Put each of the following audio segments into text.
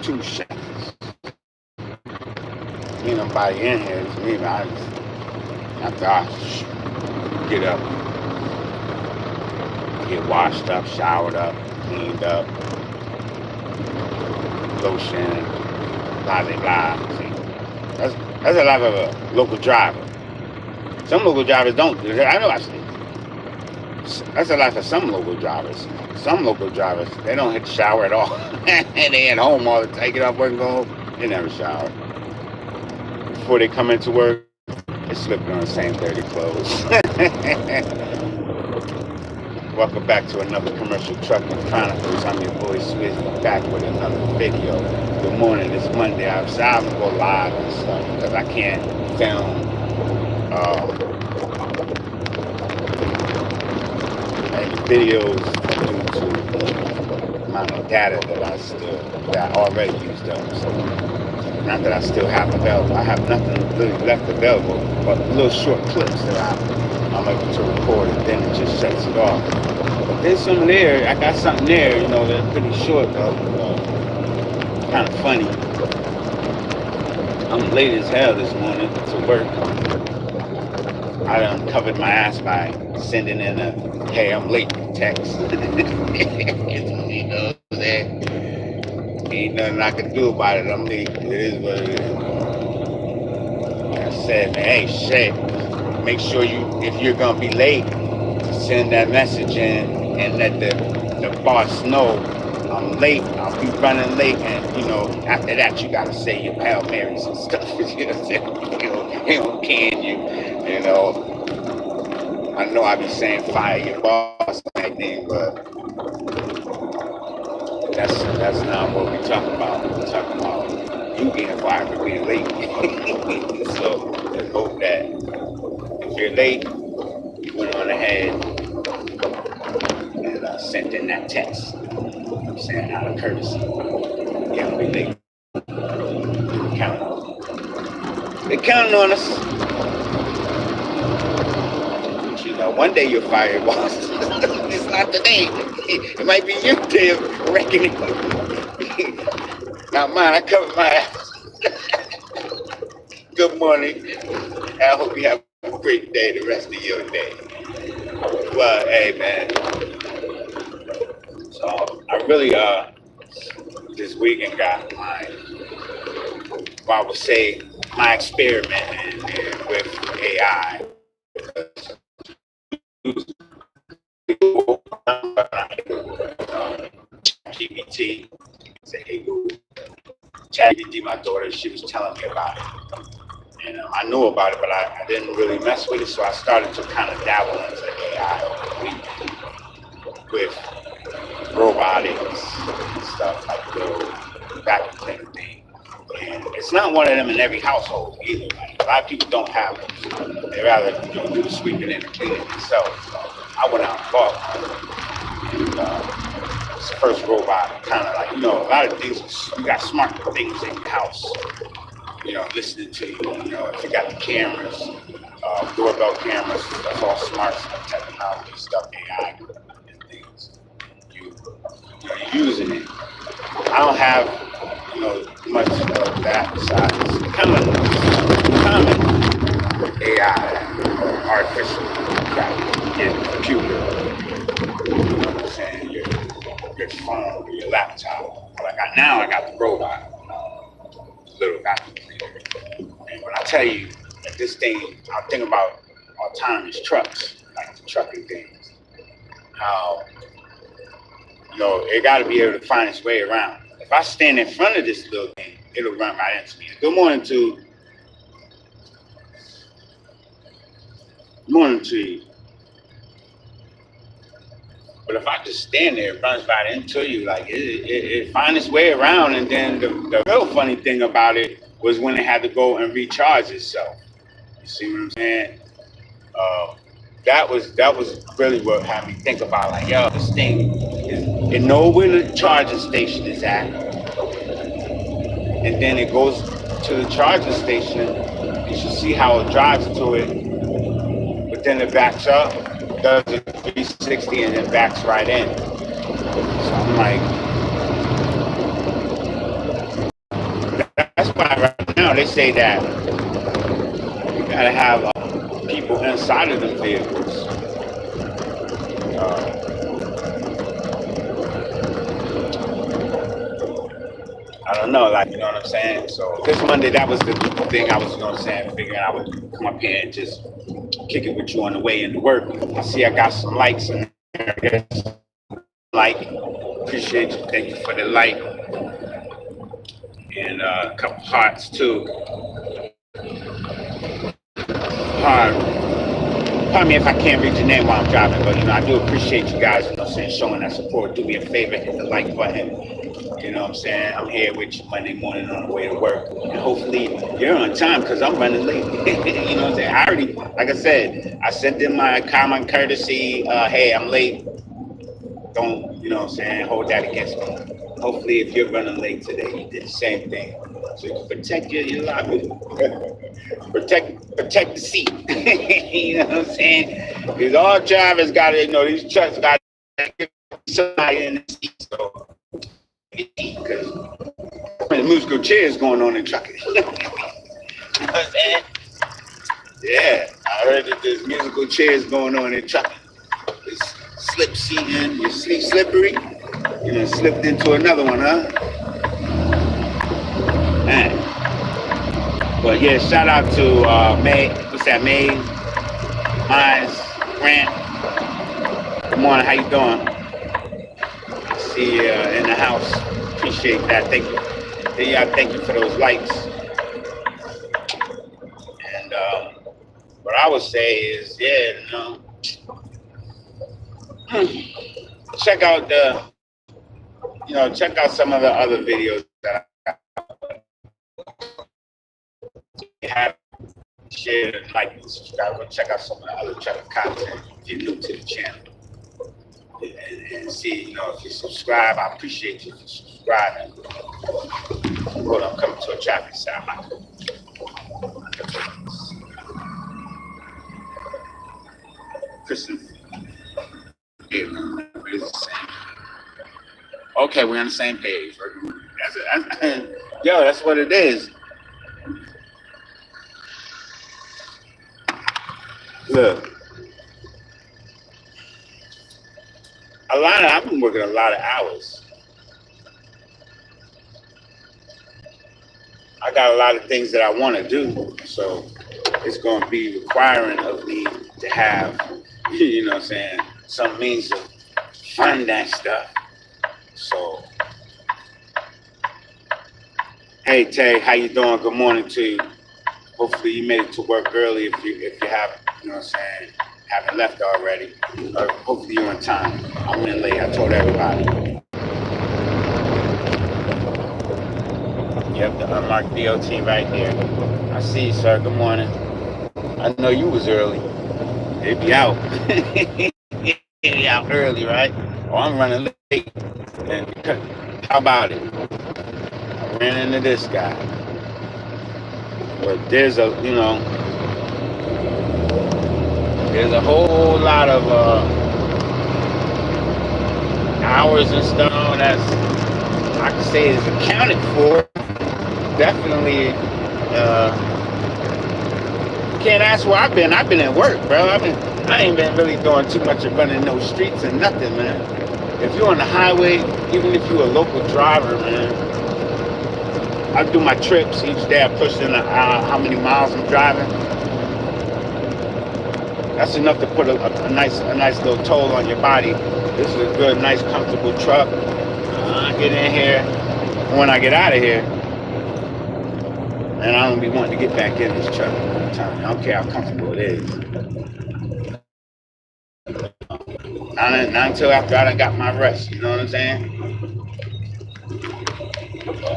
2 showers. Ain't nobody in here. It's me, man. After I get up, get washed up, showered up, cleaned up, lotion, blah, blah, blah. See, that's a lot of a local driver. Some local drivers don't. I know I see. That's a lot for some local drivers. Some local drivers, they don't hit the shower at all. And they at home all the time. Get up work and go home. They never shower. Before they come into work, they slipping on the same dirty clothes. Welcome back to another Commercial Trucking Chronicles. I'm your boy Swizzy, back with another video. Good morning, it's Monday. I'm going to go live and stuff because I can't film any videos due to the amount of data that I already used up. So, not that I still have available. I have nothing really left available, but little short clips that I'm able to record, and then it just shuts it off. But there's some there. I got something there, you know, that's pretty short, though. Kind of funny. I'm late as hell this morning to work. I done covered my ass by sending in a "Hey, I'm late" text. You know what I'm saying? Ain't nothing I can do about it. I'm late. It is what it is. I said, man, hey, shit. Make sure if you're gonna be late, send that message in and let the boss know I'm late. I'll be running late, and you know, after that, you gotta say your Hail Marys and stuff. You know what I'm saying? He don't can you. You know, I know I be saying fire your boss and everything, but that's not what we talking about. We're talking about you getting fired for being late. So let's hope that if you're late, you went on ahead and sent in that text. I'm saying out of courtesy. Yeah, we late. They're counting on us. You know, one day you're fired, boss. It's not today. It might be your day of reckoning. Not mine. I covered my ass. Good morning. I hope you have a great day the rest of your day. Well, hey, man. So I really, this weekend got I would say, my experiment with AI. GPT, say, hey Google, ChatGPT, my daughter, she was telling me about it. And I knew about it, but I didn't really mess with it, so I started to kind of dabble into AI over the weekend with robotics and stuff, like the vacuum cleaner thing. And it's not one of them in every household either. Like, a lot of people don't have it. They rather do the sweeping and the cleaning themselves. So I went out and bought one. And, it's the first robot, kind of like, you know, a lot of things, you got smart things in your house, you know, listening to you, you know, if you got the cameras, doorbell cameras, that's all smart stuff, technology stuff, AI and things. You're using it. I don't have, you know, much of that besides common AI, artificial computer, you know what I'm saying, your phone or your laptop. Now I got the robot, little vacuum cleaner. And when I tell you that this thing, I think about autonomous trucks, like the trucking things, how, you know, it got to be able to find its way around. If I stand in front of this little thing, it'll run right into me. Good morning to you. But if I just stand there, it runs right into you. Like it finds its way around. And then the real funny thing about it was when it had to go and recharge itself. You see what I'm saying? That was really what had me think about, like, yo, this thing it knows where the charging station is at, and then it goes to the charging station. You should see how it drives to it, but then it backs up, does a 360, and then backs right in. So I'm like, That's why right now they say that you gotta have people inside of them vehicles. I don't know, like, you know what I'm saying? So this Monday, that was the thing I was, you know what I'm saying, figuring I would come up here and just kick it with you on the way into work. I see I got some likes in there. I guess. Like, appreciate you. Thank you for the like. And a couple hearts too. Heart. Pardon me if I can't read your name while I'm driving, but I do appreciate you guys, you know what I'm saying, showing that support. Do me a favor, hit the like button. You know what I'm saying? I'm here with you Monday morning on the way to work. And hopefully you're on time because I'm running late. You know what I'm saying? I already, like I said, I sent in my common courtesy, hey, I'm late. Don't, you know what I'm saying, hold that against me. Hopefully if you're running late today, you did the same thing. So you can protect your lobby. protect the seat. You know what I'm saying? Because all drivers got to, these trucks got to get somebody in the seat. So, because the musical chairs going on in trucking. You know what I'm saying? Yeah, I heard that there's musical chairs going on in trucking. It's slip seating, you sleep slippery. You know, slipped into another one, huh? Man. But yeah, shout out to May. What's that, May? Mines, Grant. Good morning, how you doing? I see you in the house. Appreciate that. Thank you. Thank you for those likes. And what I would say is, check out check out some of the other videos that I have shared, like, and subscribe. Go check out some of the other trucker content if you're new to the channel. And see, if you subscribe, I appreciate you for subscribing. Hold on, I'm coming to a traffic stop. Kristen. Okay, we're on the same page. That's what it is. Look, I've been working a lot of hours. I got a lot of things that I want to do, so it's going to be requiring of me to have, you know what I'm saying, some means of fund that stuff. So, hey Tay, how you doing? Good morning to you. Hopefully you made it to work early if you haven't, you know what I'm saying, haven't left already. Or hopefully you're on time. I went late, I told everybody. Yep, the unmarked DOT right here. I see you, sir. Good morning. I know you was early. They be out. They be out early, right? Oh, I'm running late. And how about it? I ran into this guy. But there's a whole lot of hours and stuff that's, I can say, is accounted for. Definitely, can't ask where I've been. I've been at work, bro. I ain't been really doing too much of running no streets and nothing, man. If you're on the highway, even if you're a local driver, man, I do my trips each day. I push in how many miles I'm driving. That's enough to put a nice little toll on your body. This is a good, nice, comfortable truck. I get in here. When I get out of here, and I don't be wanting to get back in this truck all the time. I don't care how comfortable it is. Not until after I done got my rest, you know what I'm saying?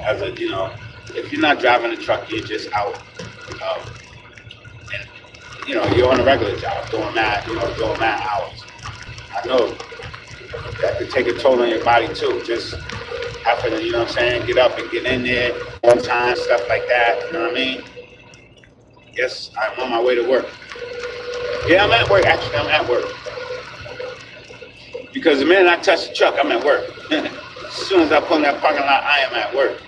As a, if you're not driving a truck, you're just out, and you're on a regular job, doing mad hours. I know that could take a toll on your body too. Just having to, what I'm saying, get up and get in there on time, stuff like that, you know what I mean? Yes, I'm on my way to work. Yeah, I'm at work. Actually, I'm at work. Because the minute I touch the truck, I'm at work. As soon as I pull in that parking lot, I am at work.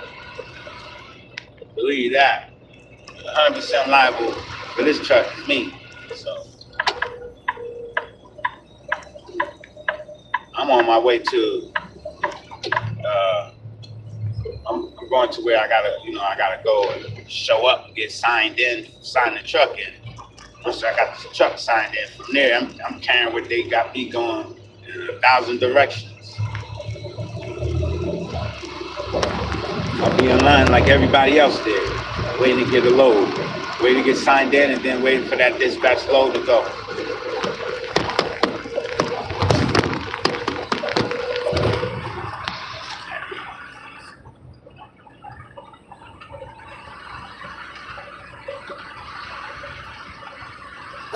But believe that. 100% liable for this truck is me. So I'm on my way to. I'm going to where I gotta go and show up and get signed in, sign the truck in. Once I got the truck signed in, from there I'm carrying what they got me going in 1,000 directions. I'll be in line like everybody else did, waiting to get a load, waiting to get signed in, and then waiting for that dispatch load to go.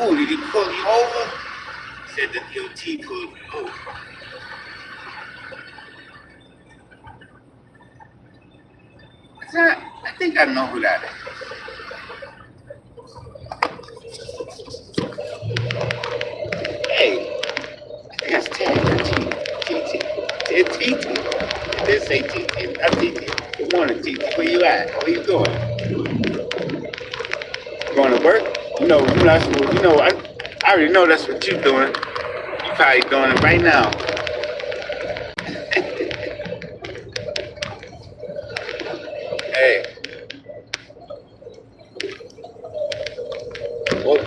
Oh, did he pull you over? He said the DOT pulled you over. I think I know who that is. Hey, I think that's TT. It did say TT, not TT. Good morning, TT. Where you at? Where you going? Going to work? I already know that's what you're doing. You're probably doing it right now. Hey. Well,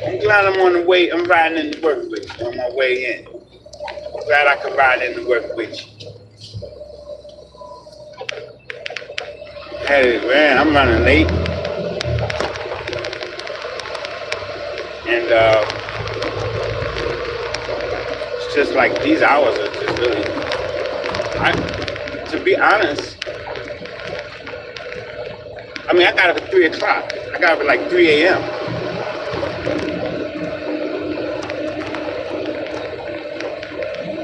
I'm glad I'm on the way. I'm riding in the work with you on my way in. I'm glad I could ride in the work with you. Hey, man, I'm running late. And it's just like these hours are just really, to be honest, I mean, I got up at 3 o'clock. I got up at like 3 a.m.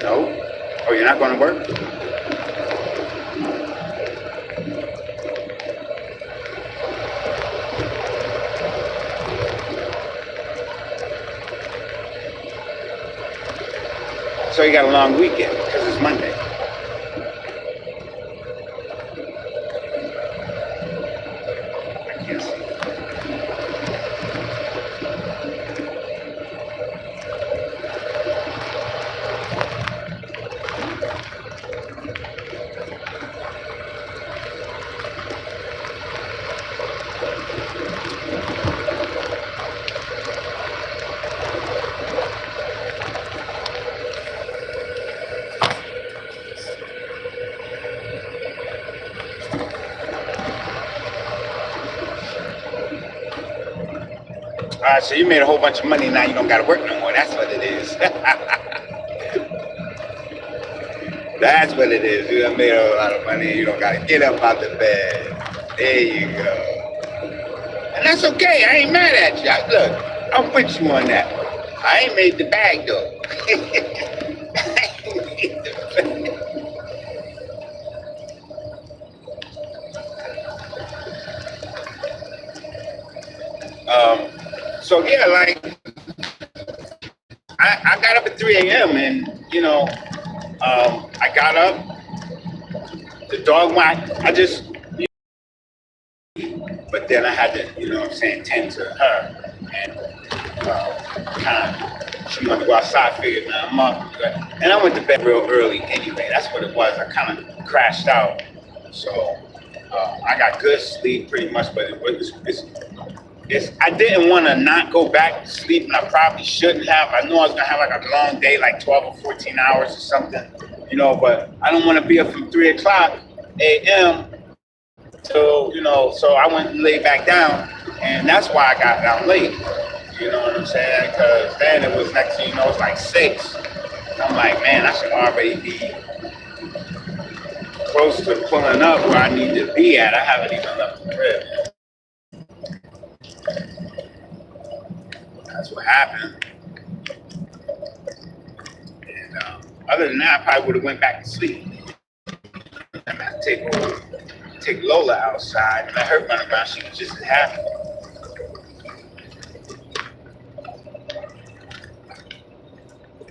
No? Oh, you're not going to work? So you got a long weekend because it's Monday. I can't see. All right, so you made a whole bunch of money, now you don't got to work no more. That's what it is. That's what it is. You done made a lot of money and you don't got to get up out the bed. There you go. And that's okay. I ain't mad at you. Look, I'm with you on that. I ain't made the bag, though. I ain't made the bag. So yeah, like I got up at 3 a.m. and I got up, the dog went, but then I had to, tend to her and she wanted to go outside, figured, man, I'm up. And I went to bed real early anyway. That's what it was. I kind of crashed out. So I got good sleep pretty much, but I didn't want to not go back to sleep, and I probably shouldn't have. I knew I was going to have like a long day, like 12 or 14 hours or something, but I don't want to be up from 3 o'clock a.m. till, so I went and laid back down, and that's why I got down late. You know what I'm saying? Because then it was next thing you know, it's like 6. And I'm like, man, I should already be close to pulling up where I need to be at. I haven't even left the crib. That's what happened. And other than that, I probably would have went back to sleep. I'm gonna take Lola outside and let her run around. She was just as happy.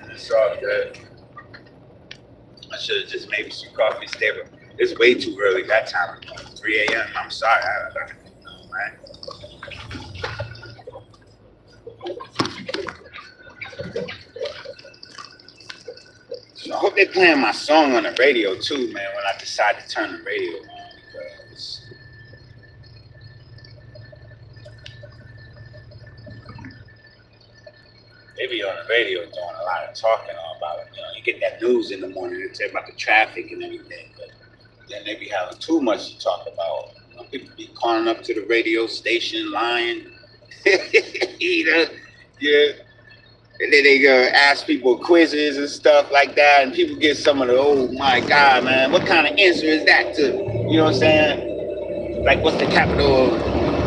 And it's all good. I should have just made some coffee, stay It's way too early that time. 3 a.m. I'm sorry. Man. So I hope they're playing my song on the radio too, man, when I decide to turn the radio on, because they be on the radio doing a lot of talking about it. You know, you get that news in the morning, they tell about the traffic and everything, but then they be having too much to talk about. You know, people be calling up to the radio station, lying. You know, yeah. And then they ask people quizzes and stuff like that, and people get some of the, oh my God, man, what kind of answer is that to, you know what I'm saying? Like, what's the capital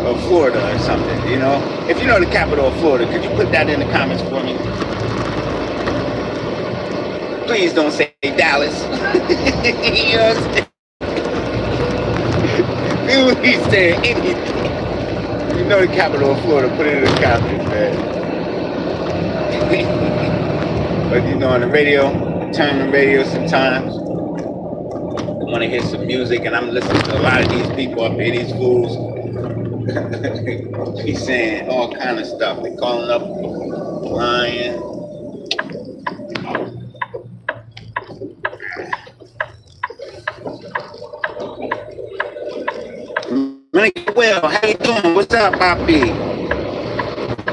of Florida or something, you know? If you know the capital of Florida, could you put that in the comments for me? Please don't say Dallas. You know what I'm saying? Please say anything. You know the capital of Florida, put it in the comments, man. But you know, on the radio, I turn the radio sometimes. I want to hear some music, and I'm listening to a lot of these people up here, these fools. He's saying all kind of stuff. They calling up, lying. Well, how you doing? What's up, Papi?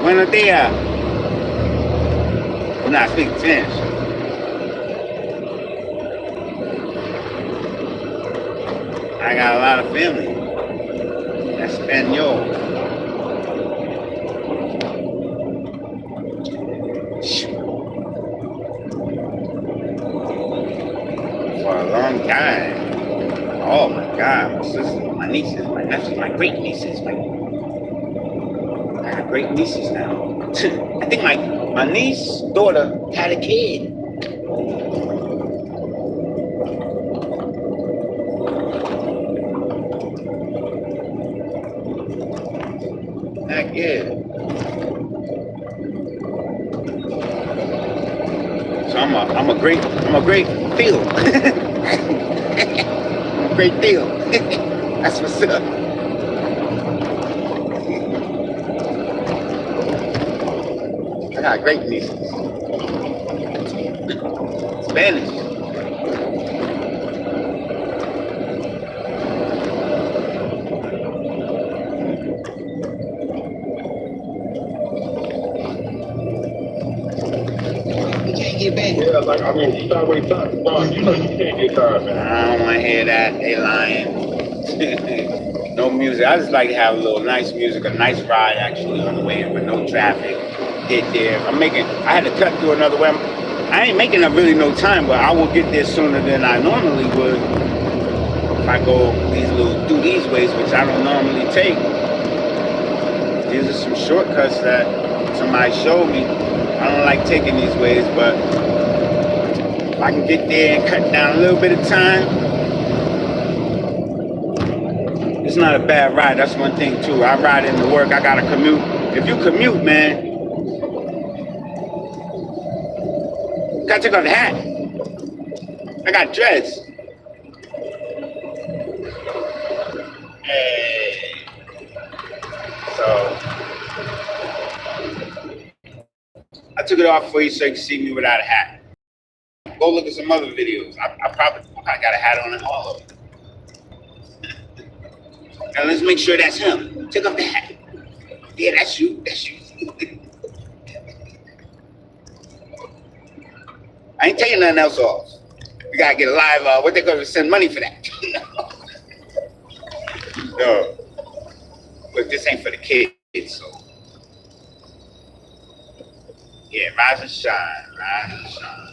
Buenos dias. I'm not speaking Spanish. I got a lot of family. Espanol. For a long time. Oh my God, my sisters, my nieces, my nephews, my great nieces. I got great nieces now. I think my niece's daughter had a kid. Heck yeah. So I'm a great deal. I'm a great deal. That's what's up. I got great nieces. Spanish. Yeah, like, I mean, you already talked about, you know you can't get tired, man. I don't want to hear that. They lying. No music. I just like to have a little nice music, a nice ride actually on the way in with no traffic. Get there. I had to cut through another way. I ain't making up really no time, but I will get there sooner than I normally would if I go through these ways, which I don't normally take. These are some shortcuts that somebody showed me. I don't like taking these ways, but if I can get there and cut down a little bit of time, it's not a bad ride. That's one thing too. I ride into work. I gotta commute. If you commute, man, gotta take off the hat. I got dreads. Hey. So I took it off for you so you can see me without a hat. Go look at some other videos. I got a hat on in all of them. Now let's make sure that's him. Take off the hat. Yeah, that's you. That's you. I ain't taking nothing else off. We gotta get a live, what they gonna send money for that? No. But this ain't for the kids, so. Yeah, rise and shine, rise and shine.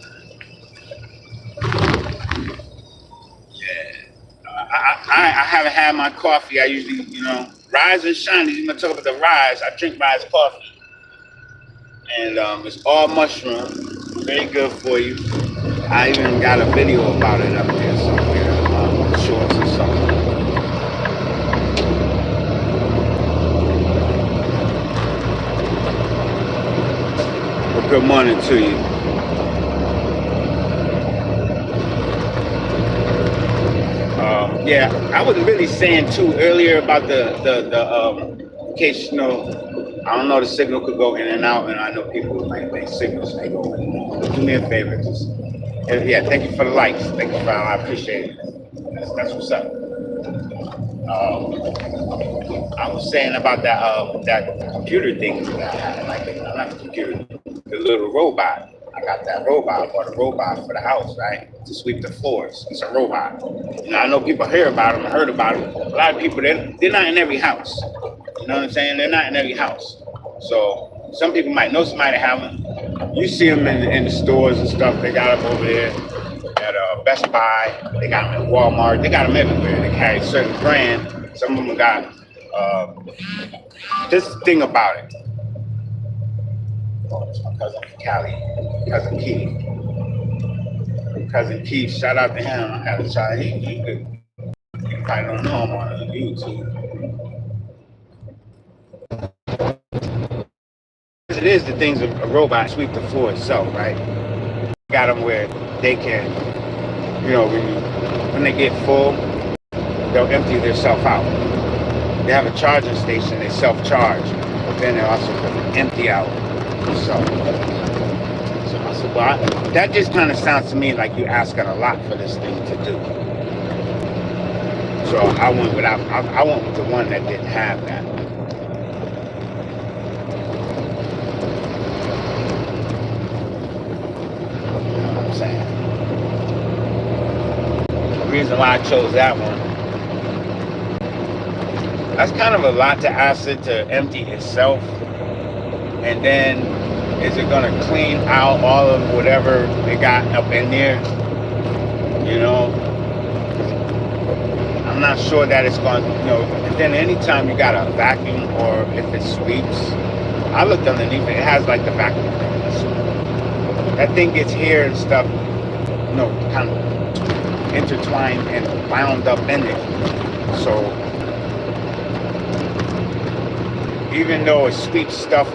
Yeah. I haven't had my coffee. I usually, rise and shine. You gonna talk about the rise. I drink rise coffee. And it's all mushroom. Very good for you. I even got a video about it up there somewhere, shorts or something. Well, good morning to you. Yeah, I was really saying too earlier about in case you know, I don't know, the signal could go in and out, and I know people like make signals they go in and out. But do me a favor, just yeah, thank you for the likes, thank you for I appreciate it. That's what's up. I was saying about that computer thing that I had, like not the computer, the little robot. I got that robot, I bought a robot for the house, right? To sweep the floors. It's a robot. You know, I know people hear about them, heard about them. A lot of people, they're not in every house. You know what I'm saying? They're not in every house. So some people might know somebody that have them. You see them in the stores and stuff. They got them over there at Best Buy. They got them at Walmart. They got them everywhere. They carry a certain brand. Some of them got uh, this thing about it. Oh, it's my cousin Callie, cousin Keith. Cousin Keith, shout out to him. I had a child. You probably don't know him on YouTube. It is the things of a robot sweep the floor itself, right? Got them where they can, you know, when they get full, they'll empty themselves out. They have a charging station, they self-charge, but then they also empty out. So I said, well, that just kind of sounds to me like you're asking a lot for this thing to do. So I went with the one that didn't have that. You know what I'm saying? The reason why I chose that one, that's kind of a lot to ask it to empty itself. And then is it going to clean out all of whatever they got up in there? You know, I'm not sure that it's going to, you know, and then anytime you got a vacuum or if it sweeps, I looked underneath it, it has like the vacuum thing. So that thing gets here and stuff, you know, kind of intertwined and wound up in it. So even though it sweeps stuff,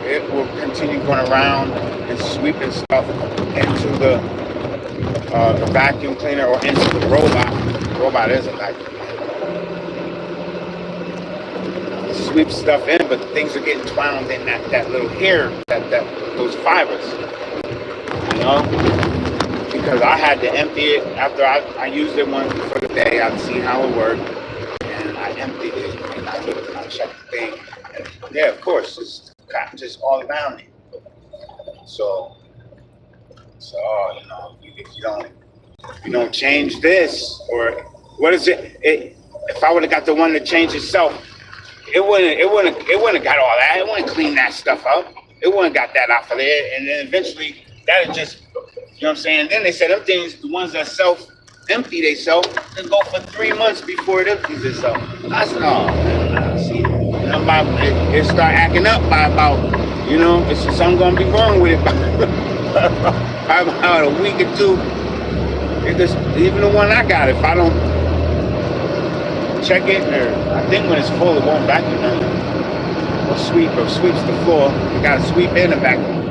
it will continue going around and sweeping stuff into the vacuum cleaner or into the robot. The robot is a vacuum cleaner. It sweeps stuff in, but things are getting wound in that little hair, those fibers. You know? Because I had to empty it after I used it one for the day. I'd seen how it worked, and I emptied it, and I looked and I checked the thing. And yeah, of course, it's just all around it. So you know, if you don't change this, or what is it? If I would have got the one that changed itself, it wouldn't have got all that. It wouldn't clean that stuff up. It wouldn't got that off of there, and then eventually that'd just, you know what I'm saying? Then they said them things, the ones that empty themselves, they go for 3 months before it empties itself. I said, oh man, see, it start acting up by about, you know, it's something gonna be wrong with it by about a week or two. Even the one I got, if I don't check it, or I think when it's full, it won't vacuum or sweeps the floor. You gotta sweep in the vacuum.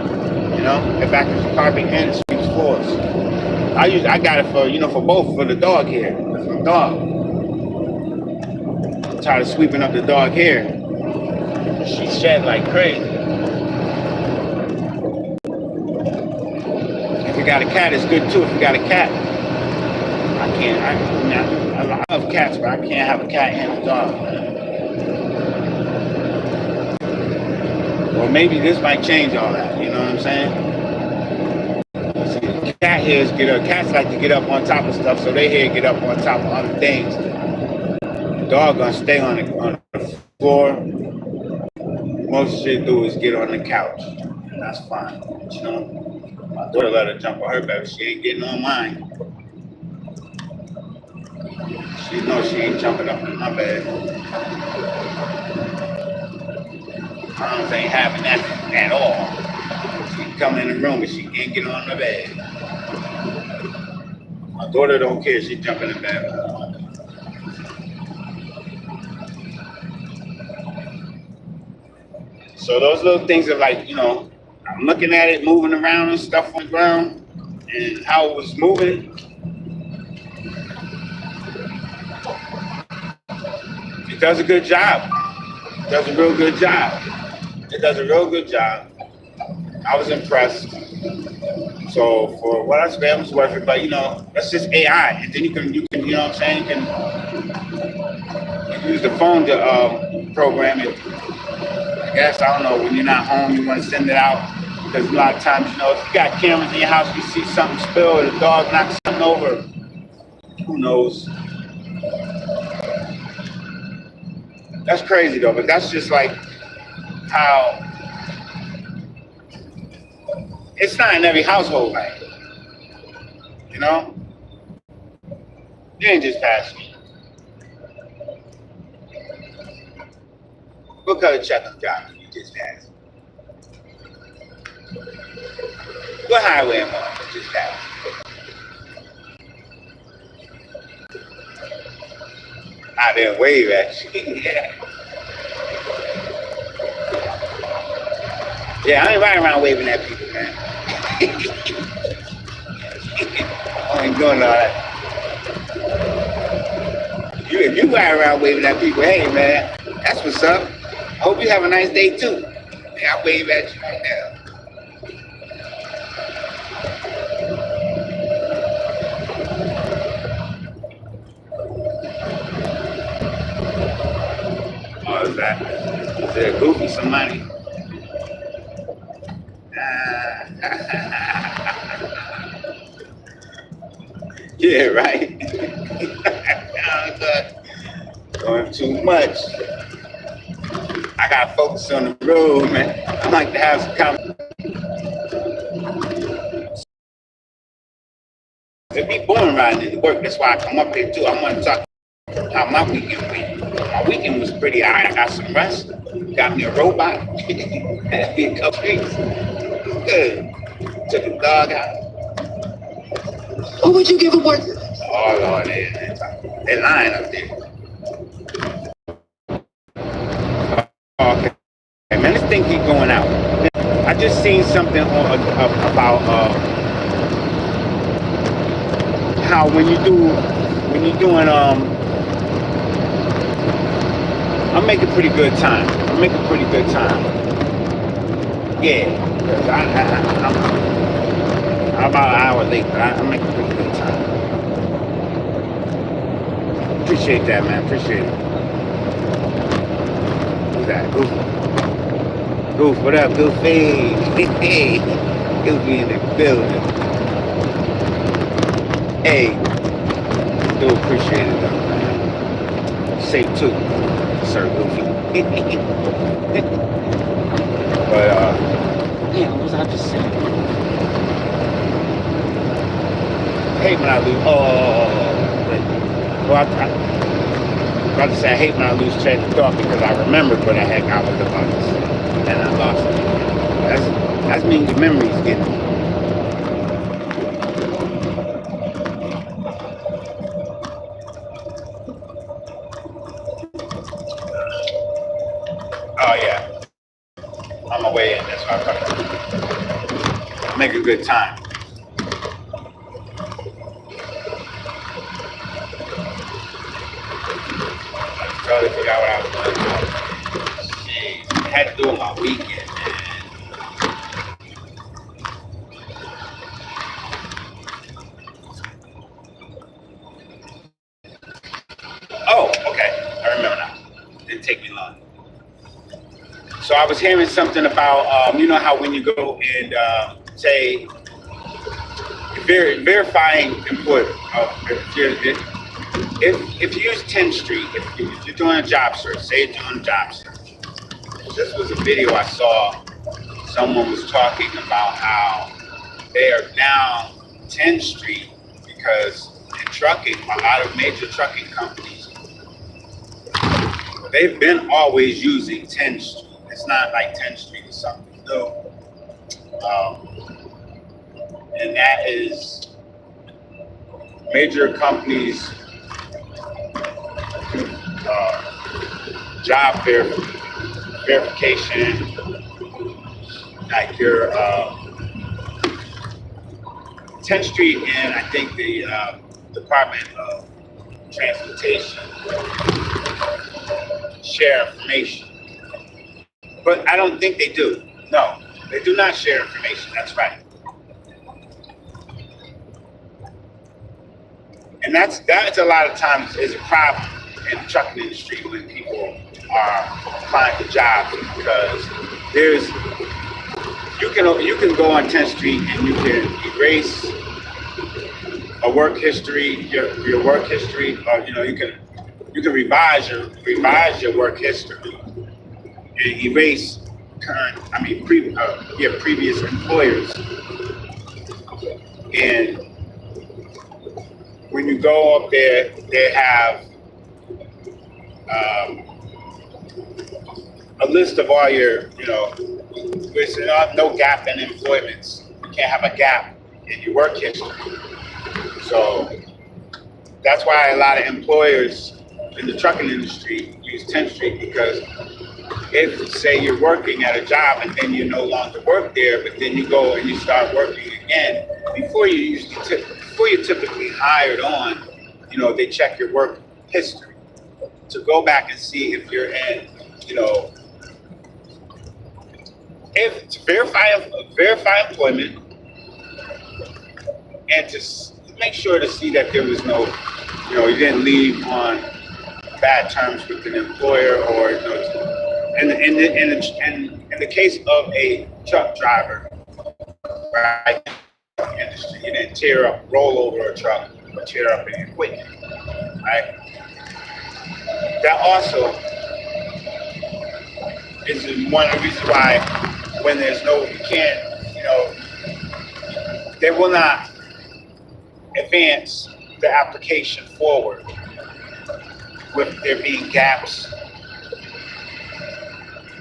You know, it vacuums the carpet and it sweeps floors. I got it for, you know, for both, for the dog hair. That's my dog. I'm tired of sweeping up the dog hair. She shed like crazy. If you got a cat, it's good too. If you got a cat, I love cats, but I can't have a cat and a dog. Well, maybe this might change all that. You know what I'm saying? Cats like to get up on top of stuff, so they hair get up on top of other things. The dog gonna stay on the floor. Most shit do is get on the couch, and that's fine. But, you know, my daughter let her jump on her bed, she ain't getting on mine. She knows she ain't jumping up in my bed. Moms ain't having that at all. She can come in the room, but she can't get on the bed. My daughter don't care, she jump in the bed. So those little things are like, you know, I'm looking at it moving around and stuff on the ground and how it was moving. It does a good job. It does a real good job. It does a real good job. I was impressed. So for what I spent, it was worth it. But you know, that's just AI. And then you can, you know what I'm saying? You can use the phone to program it. I guess, I don't know, when you're not home, you want to send it out. Because a lot of times, you know, if you got cameras in your house, you see something spill, or the dog knocks something over, who knows? That's crazy though, but that's just like how it's not in every household, like, you know? You ain't just pass me. What color check I'm driving? You just passed. What highway am I? You just passed. I didn't wave at you. Yeah, I ain't riding around waving at people, man. I ain't doing all that. If you ride around waving at people, hey man, that's what's up. I hope you have a nice day too. Hey, I wave at you right now. Oh, is that goofy somebody? Yeah, right. Going too much. I gotta focus on the road, man. I like to have some conversation. It'd be boring riding into work. That's why I come up here too. I want to talk how my weekend went. My weekend was pretty alright. I got some rest. Got me a robot. Had me a couple weeks. It was good. Took the dog out. What would you give a work? Oh Lord, they lying up there. Okay, man, this thing keep going out. I just seen something about how when you're doing I'm making pretty good time. I'm making pretty good time. Yeah, because I'm about an hour late, but I'm making pretty good time. Appreciate that, man. Appreciate it. Who's that? Goofy. Goof, what up, Goofy? Goofy in the building. Hey, do appreciate it though, man. Safe too, Sir Goofy. But yeah, what was I just saying? I hate when I lose. Well, I about to say I hate when I lose track of thought because I remembered what the heck I was about to say and I lost it. That's mean your memory's getting. Oh yeah, on my way in. That's why I probably make a good time. Trying to figure out what I was doing. Shit, I had to do it my weekend, man. Oh, okay. I remember now. Didn't take me long. So I was hearing something about, you know how when you go and say, verifying employment, if you use 10th Street, if you're doing a job search, say you're doing a job search. This was a video I saw. Someone was talking about how they are now 10th Street because in trucking, a lot of major trucking companies, they've been always using 10th Street. It's not like 10th Street or something new. And that is major companies' job verification, like your 10th Street and I think the Department of Transportation share information. But I don't think they do. No, they do not share information. That's right. And that's a lot of times is a problem in the trucking industry when people are applying for jobs, because you can go on 10th Street and you can erase a work history, your work history, or you can revise your work history and erase previous employers. And when you go up there, they have a list of all your, there's no gap in employments. You can't have a gap in your work history. So that's why a lot of employers in the trucking industry use 10th Street, because if, say, you're working at a job and then you no longer work there, but then you go and you start working again, before you're typically hired on, they check your work history to go back and see if you're in, if to verify employment, and to make sure to see that there was no, you didn't leave on bad terms with an employer, or in the case of a truck driver, right? Industry, you didn't roll over a truck or tear up any equipment, right? That also is one of the reasons why when there's they will not advance the application forward with there being gaps,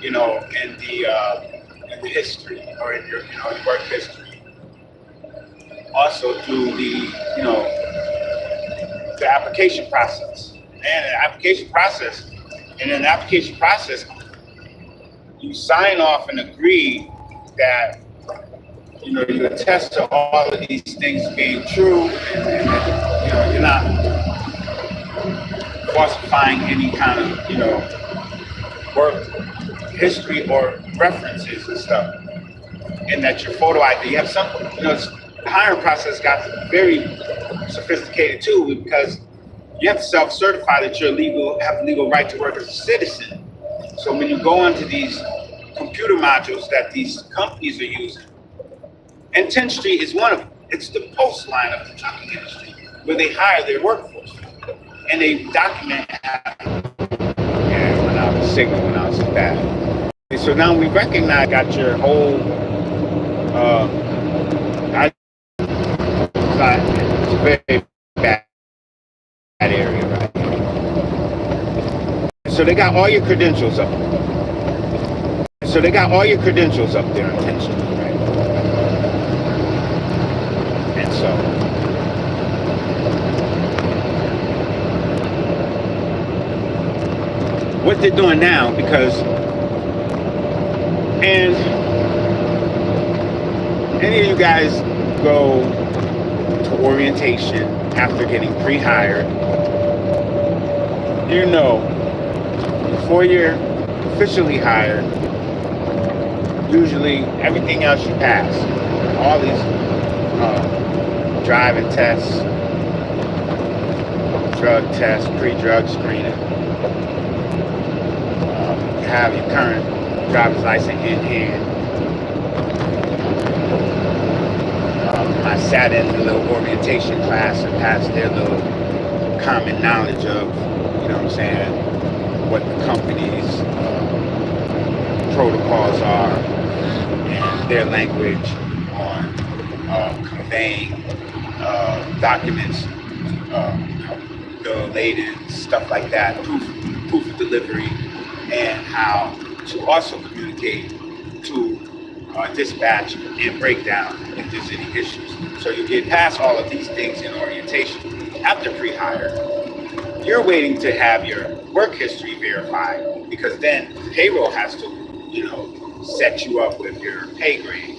in the history, or in your work history. Also through the application process. And in the application process, you sign off and agree that you attest to all of these things being true, and you're not falsifying any kind of work history or references and stuff, and that your photo ID, you have some, the hiring process got very sophisticated too, because you have to self-certify that you have a legal right to work as a citizen. So when you go onto these computer modules that these companies are using, and 10th Street is one of them. It's the post line of the trucking industry, where they hire their workforce, and they document. When I was signal, when I was bad. And so now we recognize, got your whole. It's a very bad area, right? So they got all your credentials up. So they got all your credentials up there on 10th Street, right? And so what they're doing now, because, and any of you guys go to orientation after getting pre-hired, before you're officially hired, usually everything else you pass. All these driving tests, drug tests, pre-drug screening. You have your current driver's license in hand. I sat in the little orientation class and passed their little common knowledge of, what the company's protocols are, and their language on conveying documents, bill of lading, stuff like that, proof of delivery, and how to also communicate to dispatch and breakdown if there's any issues. So you get past all of these things in orientation. After pre-hire, you're waiting to have your work history verified, because then payroll has to, set you up with your pay grade,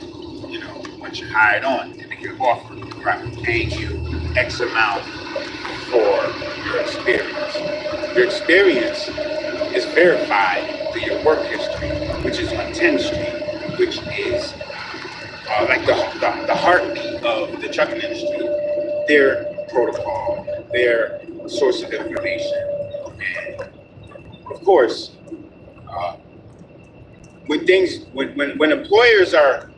once you're hired on, and they can offer, right, paying you X amount for your experience. Your experience is verified through your work history, which is on 10th Street, which is like the heartbeat of the trucking industry, their protocol, their source of information. And of course, when employers are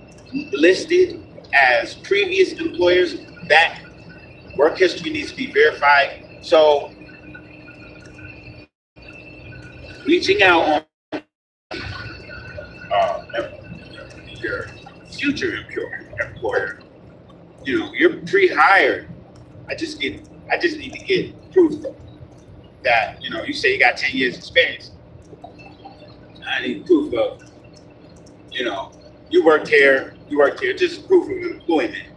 listed as previous employers, that work history needs to be verified. So reaching out on your future employer, you're pre-hired. I just need to get proof that, you say you got 10 years experience. I need proof of, you worked here, just proof of employment.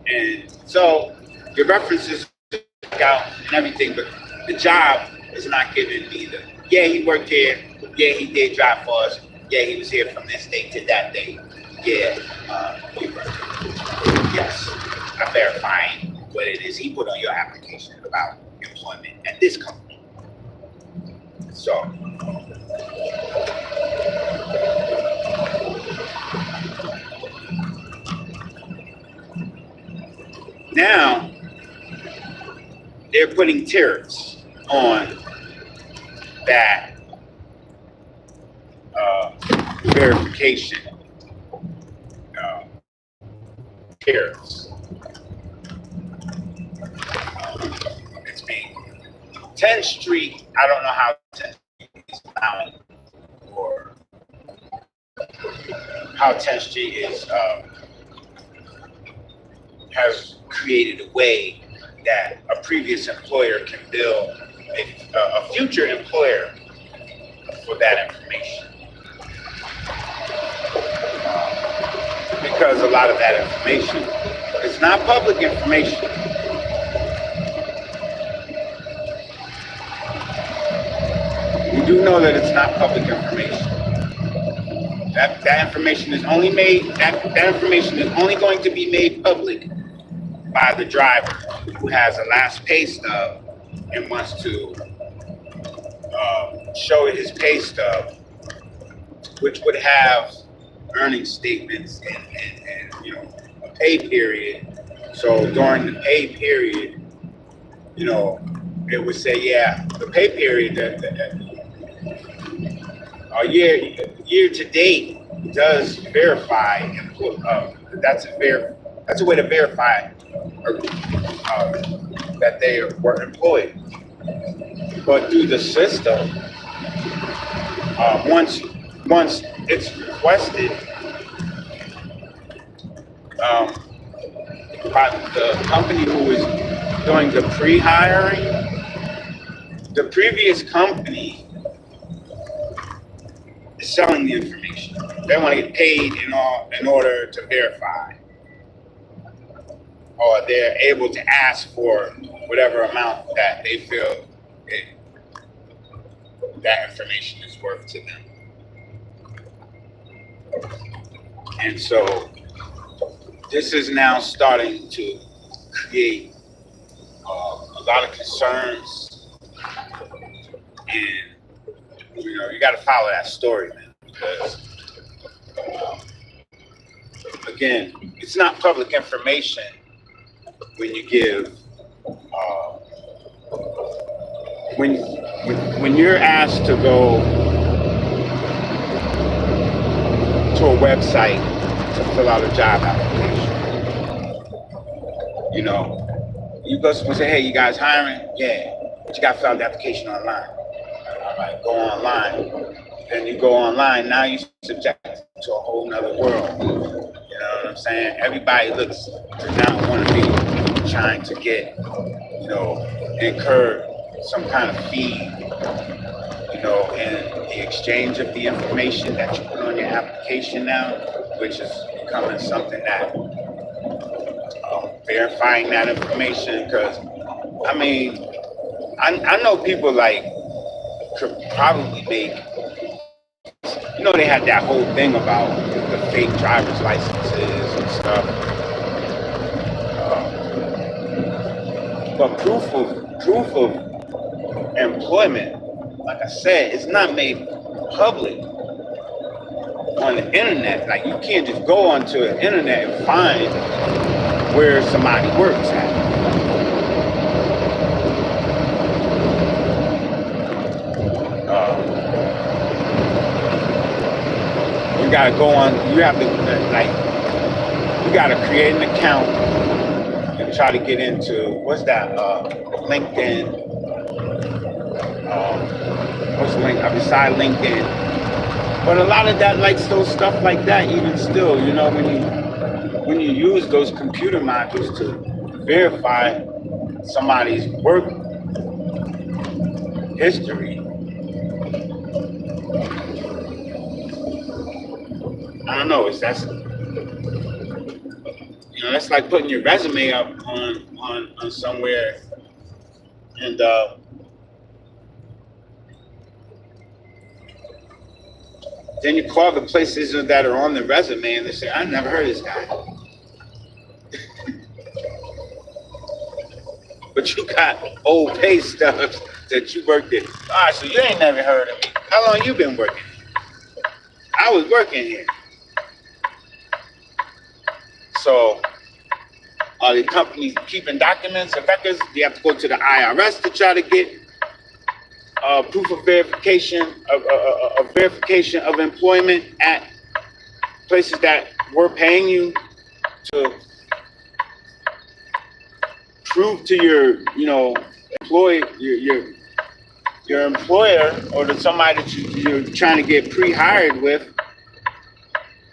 And so your references out and everything, but the job is not given either. Yeah, he worked here. Yeah, he did drive for us. Yeah, he was here from this date to that date. Yeah, he worked here. Yes, I'm verifying what it is he put on your application about employment at this company. So, now they're putting tariffs on that verification tariffs. It's being 10th Street. I don't know how 10th Street is allowing, or how 10th Street is has created a way that a previous employer can bill a future employer for that information. Because a lot of that information is not public information. We do know that it's not public information. That information is only that information is only going to be made public by the driver who has a last pay stub and wants to show his pay stub, which would have earning statements and a pay period. So during the pay period, it would say, yeah, the pay period year to date does verify. That's a way to verify that they were employed. But through the system, once it's requested by the company who is doing the pre-hiring, the previous company is selling the information. They want to get paid in order to verify, or they're able to ask for whatever amount that they feel that information is worth to them. And so this is now starting to create a lot of concerns, and you got to follow that story, man, because again, it's not public information when you give when you're asked to go to a website to fill out a job application. You go and say, hey, you guys hiring? Yeah, but you got to fill out the application online. All right, go online. Then you go online, now you're subject to a whole nother world. You know what I'm saying? Everybody looks to now want to be trying to get, incur some kind of fee, in the exchange of the information that you put on your application now, which is becoming something that verifying that information. Because I know people could probably make, they had that whole thing about the fake driver's licenses and stuff. But proof of employment like I said, it's not made public on the internet. Like you can't just go onto the internet and find where somebody works at. You gotta go on. You have to like. You gotta create an account and try to get into what's that? LinkedIn. What's link beside LinkedIn? But a lot of that, like those stuff like that, even still, you know, when you use those computer modules to verify somebody's work history, I don't know. That's that's like putting your resume up on somewhere, and then you call the places that are on the resume, and they say, "I never heard of this guy," but you got old pay stubs that you worked at. All right, so you ain't never heard of me. How long you been working? I was working here. So are the companies keeping documents and records? You have to go to the IRS to try to get proof of verification of employment at places that were paying you to prove to your your employer or to somebody that you're trying to get pre-hired with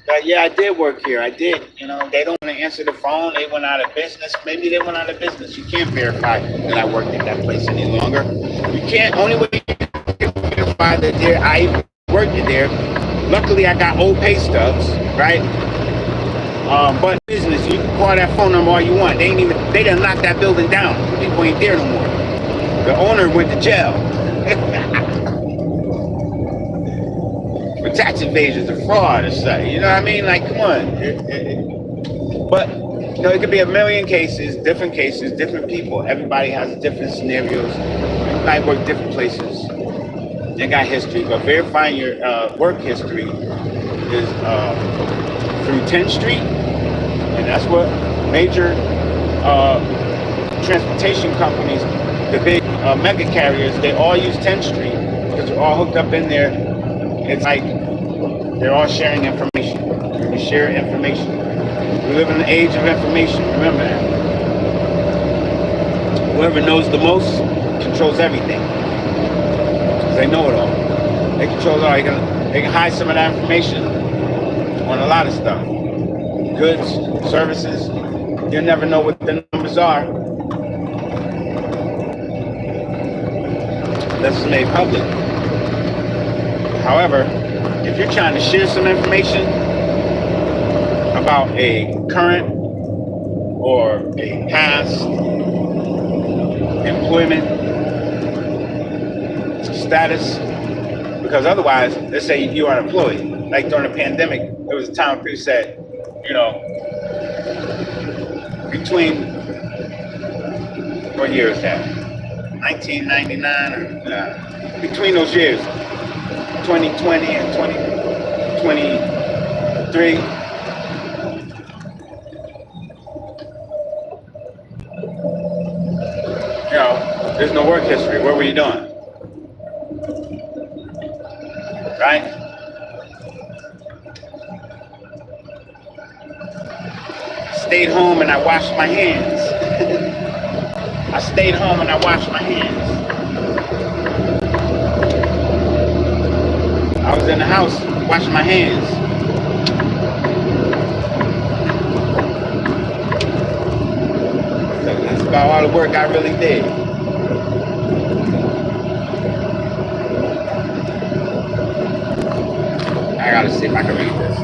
that, yeah, I did work here. I did. They don't want to answer the phone. They went out of business. Maybe they went out of business. You can't verify that I worked at that place any longer. You can't. Only way you can verify that I worked there. Luckily, I got old pay stubs, right? But business, you can call that phone number all you want. They done knocked that building down. People ain't there no more. The owner went to jail. For tax evasions or fraud or something. You know what I mean? Like, come on. But, it could be a million cases, different people. Everybody has different scenarios. Everybody work different places. They got history. But verifying your work history is through 10th Street. And that's what major transportation companies, the big mega carriers, they all use 10th Street because they're all hooked up in there. It's like they're all sharing information. We share information. We live in an age of information. Remember that. Whoever knows the most controls everything. Because they know it all. They control it all. They can hide some of that information on a lot of stuff. Goods, services. You'll never know what the numbers are. That's made public. However, if you're trying to share some information about a current or a past employment status, because otherwise, let's say you are unemployed. Like during the pandemic, there was a time when people said, between, what year is that? 1999 or between those years, 2020 and 2023. There's no work history. What were you doing? Right? I stayed home and I washed my hands. I stayed home and I washed my hands. I was in the house washing my hands. So that's about all the work I really did. I gotta see if I can read this.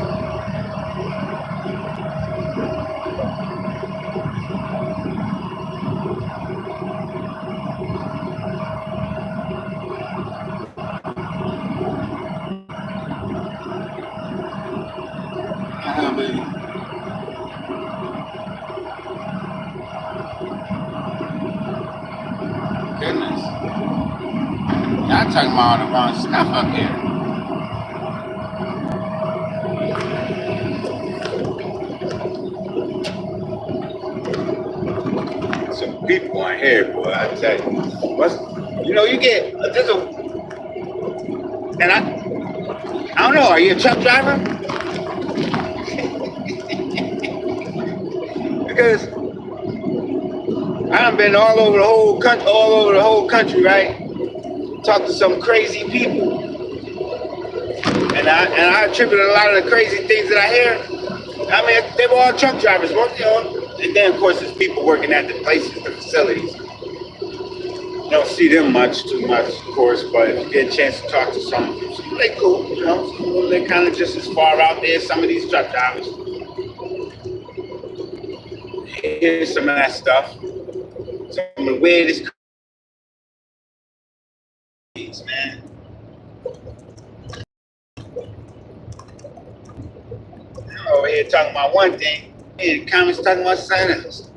talking about all the wrong stuff up here. Some people on here, boy, I tell you. You get, there's a, and I don't know, are you a truck driver? Because I've been all over the whole country, right? Talk to some crazy people. And I attribute a lot of the crazy things that I hear. I mean, they were all truck drivers, weren't they all? And then, of course, there's people working at the places, the facilities. You don't see them too much, of course, but if you get a chance to talk to some of them, they cool, you know. They're kind of just as far out there as some of these truck drivers. Here's some of that stuff. Some of the weirdest things, man. I'm over here talking about one thing, and the comments talking about something else.